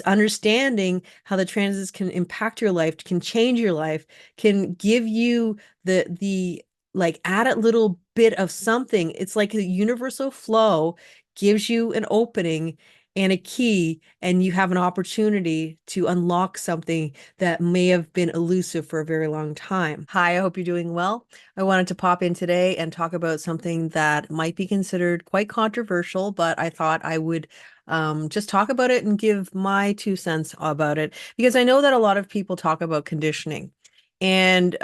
Understanding how the transits can impact your life, can change your life, can give you the like add a little bit of something. It's like a universal flow gives you an opening and a key, and you have an opportunity to unlock something that may have been elusive for a very long time. Hi, I hope you're doing well. I wanted to pop in today and talk about something that might be considered quite controversial, but I thought I would just talk about it and give my 2 cents about it, because I know that a lot of people talk about conditioning and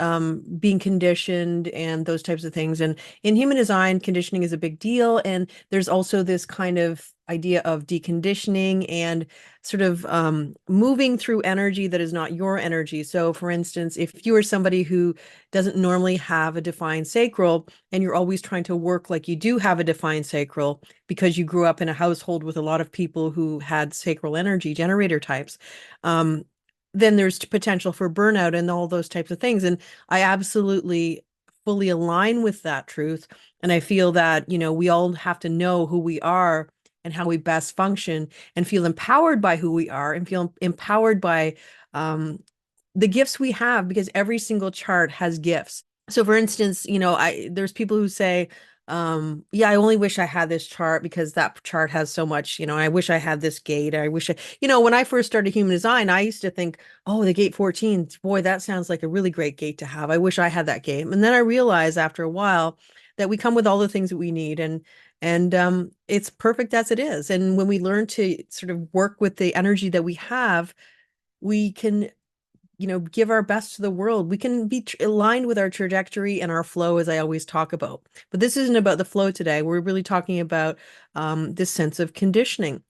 being conditioned and those types of things. And in human design, conditioning is a big deal. And there's also this kind of idea of deconditioning and sort of moving through energy that is not your energy. So, for instance, if you are somebody who doesn't normally have a defined sacral and you're always trying to work like you do have a defined sacral because you grew up in a household with a lot of people who had sacral energy generator types, um, then there's potential for burnout and all those types of things. And I absolutely fully align with that truth. And I feel that, we all have to know who we are and how we best function and feel empowered by who we are and feel empowered by the gifts we have, because every single chart has gifts. So for instance, there's people who say, yeah, I only wish I had this chart because that chart has so much, I wish I had this gate. I wish when I first started human design, I used to think, oh, the gate 14, boy, that sounds like a really great gate to have. I wish I had that gate. And then I realized after a while that we come with all the things that we need, and it's perfect as it is. And when we learn to sort of work with the energy that we have, we can give our best to the world. We can be aligned with our trajectory and our flow, as I always talk about. But this isn't about the flow today. We're really talking about this sense of conditioning.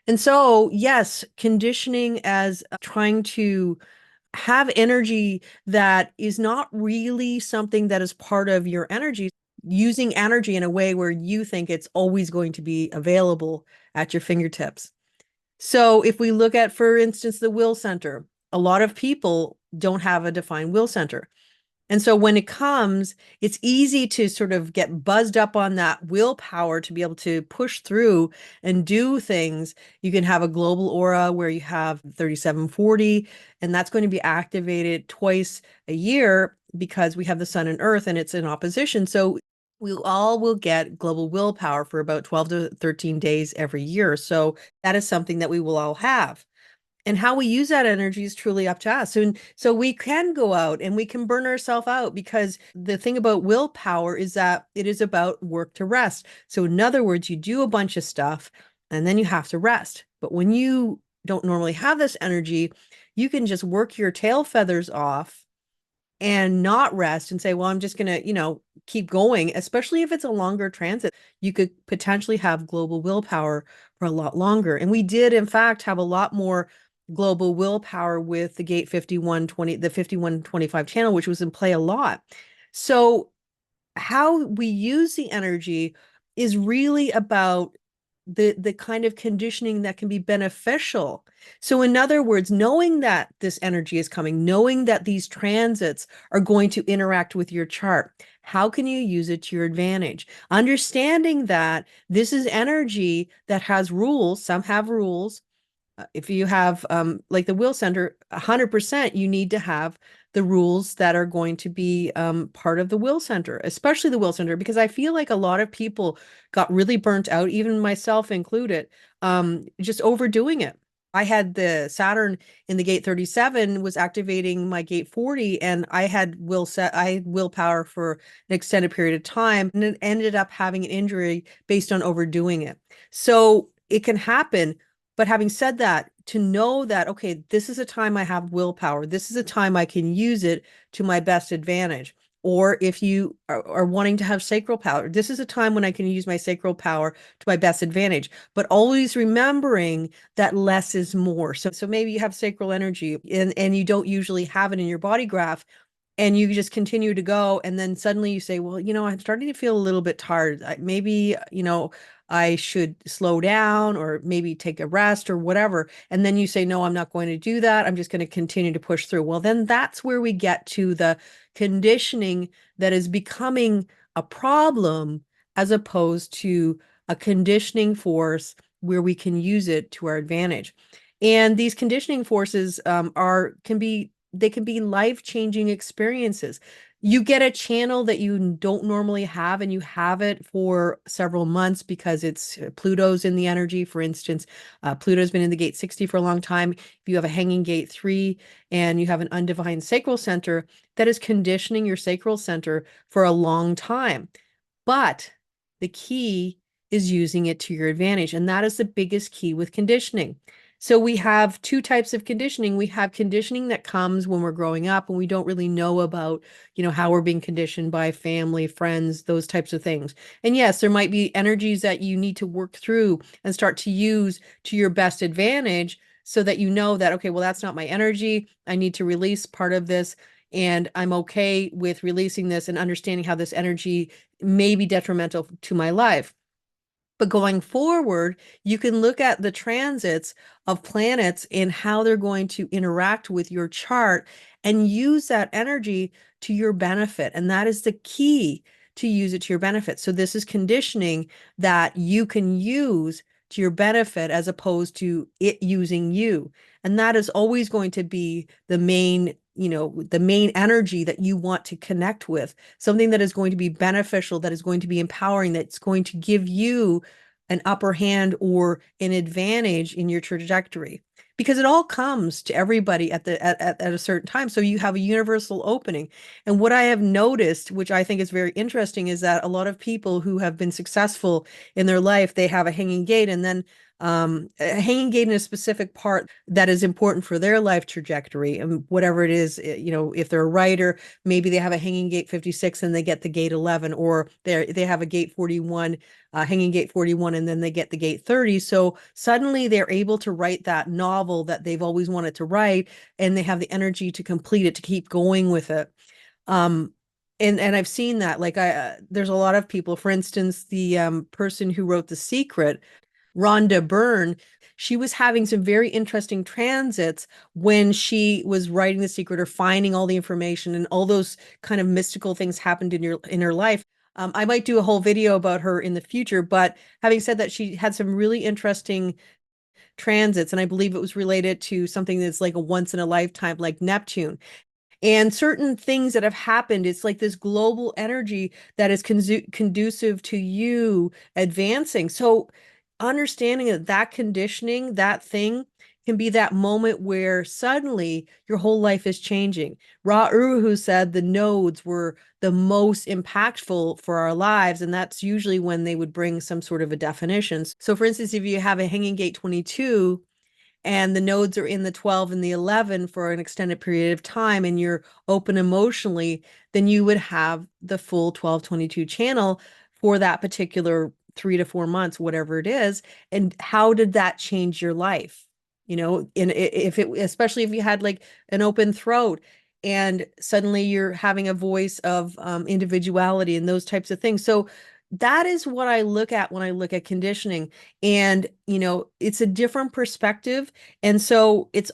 And so, yes, conditioning as trying to have energy that is not really something that is part of your energy, using energy in a way where you think it's always going to be available at your fingertips. So if we look at, for instance, the will center, a lot of people don't have a defined will center. And so when it comes, it's easy to sort of get buzzed up on that willpower to be able to push through and do things. You can have a global aura where you have 3740, and that's going to be activated twice a year because we have the sun and earth and it's in opposition. So we all will get global willpower for about 12 to 13 days every year. So that is something that we will all have. And how we use that energy is truly up to us. And so we can go out and we can burn ourselves out, because the thing about willpower is that it is about work to rest. So in other words, you do a bunch of stuff and then you have to rest. But when you don't normally have this energy, you can just work your tail feathers off and not rest and say, well, I'm just going to, keep going, especially if it's a longer transit. You could potentially have global willpower for a lot longer. And we did, in fact, have a lot more global willpower with the gate 5120, the 5125 channel, which was in play a lot. So how we use the energy is really about the kind of conditioning that can be beneficial. So in other words, knowing that this energy is coming, knowing that these transits are going to interact with your chart, how can you use it to your advantage? Understanding that this is energy that has rules. Some have rules. If you have like the will center, 100%, you need to have the rules that are going to be part of the will center, especially the will center, because I feel like a lot of people got really burnt out, even myself included, just overdoing it. I had the Saturn in the gate 37 was activating my gate 40, and I had willpower for an extended period of time, and it ended up having an injury based on overdoing it. So it can happen. But having said that, to know that, okay, this is a time I have willpower. This is a time I can use it to my best advantage. Or if you are wanting to have sacral power, this is a time when I can use my sacral power to my best advantage. But always remembering that less is more. So maybe you have sacral energy and you don't usually have it in your body graph, and you just continue to go, and then suddenly you say, well, I'm starting to feel a little bit tired. Maybe, I should slow down or maybe take a rest or whatever. And then you say, no, I'm not going to do that. I'm just going to continue to push through. Well, then that's where we get to the conditioning that is becoming a problem, as opposed to a conditioning force where we can use it to our advantage. And these conditioning forces are can be they can be life-changing experiences. You get a channel that you don't normally have, and you have it for several months because it's Pluto's in the energy. For instance, Pluto's been in the gate 60 for a long time. If you have a hanging gate 3 and you have an undefined sacral center, that is conditioning your sacral center for a long time. But the key is using it to your advantage. And that is the biggest key with conditioning. So we have two types of conditioning. We have conditioning that comes when we're growing up and we don't really know about, how we're being conditioned by family, friends, those types of things. And yes, there might be energies that you need to work through and start to use to your best advantage so that you know that, okay, well, that's not my energy. I need to release part of this. And I'm okay with releasing this and understanding how this energy may be detrimental to my life. But going forward, you can look at the transits of planets and how they're going to interact with your chart and use that energy to your benefit. And that is the key, to use it to your benefit. So this is conditioning that you can use to your benefit as opposed to it using you. And that is always going to be the main energy that you want to connect with, something that is going to be beneficial, that is going to be empowering, that's going to give you an upper hand or an advantage in your trajectory, because it all comes to everybody at a certain time. So you have a universal opening. And what I have noticed, which I think is very interesting, is that a lot of people who have been successful in their life, they have a hanging gate, and then a hanging gate in a specific part that is important for their life trajectory, and whatever it is, if they're a writer, maybe they have a hanging gate 56 and they get the gate 11, or they have a gate 41, hanging gate 41, and then they get the gate 30. So suddenly they're able to write that novel that they've always wanted to write, and they have the energy to complete it, to keep going with it. Um, and I've seen that, like, there's a lot of people, for instance, the person who wrote The Secret, Rhonda Byrne, she was having some very interesting transits when she was writing The Secret, or finding all the information, and all those kind of mystical things happened in her life. I might do a whole video about her in the future, but having said that, she had some really interesting transits, and I believe it was related to something that's like a once in a lifetime, like Neptune, and certain things that have happened. It's like this global energy that is conducive to you advancing. So understanding that conditioning, that thing, can be that moment where suddenly your whole life is changing. Ra Uru said the nodes were the most impactful for our lives, and that's usually when they would bring some sort of a definition. So for instance, if you have a hanging gate 22, and the nodes are in the 12 and the 11 for an extended period of time, and you're open emotionally, then you would have the full 1222 channel for that particular 3 to 4 months, whatever it is. And how did that change your life? If it, especially if you had like an open throat, and suddenly you're having a voice of individuality and those types of things. So that is what I look at when I look at conditioning. And, it's a different perspective. And so it's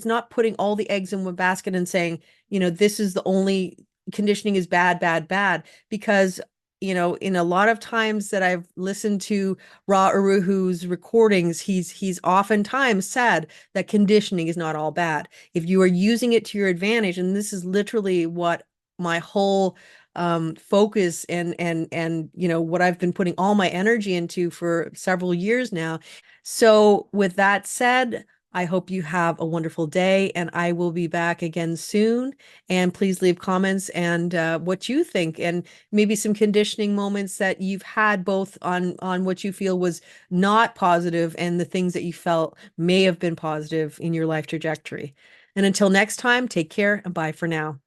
not putting all the eggs in one basket and saying, this is the only conditioning is bad, bad, bad. Because, in a lot of times that I've listened to Ra Uruhu's recordings, he's oftentimes said that conditioning is not all bad. If you are using it to your advantage, and this is literally what my whole focus and what I've been putting all my energy into for several years now. So with that said, I hope you have a wonderful day, and I will be back again soon. And please leave comments and what you think, and maybe some conditioning moments that you've had, both on what you feel was not positive and the things that you felt may have been positive in your life trajectory. And until next time, take care and bye for now.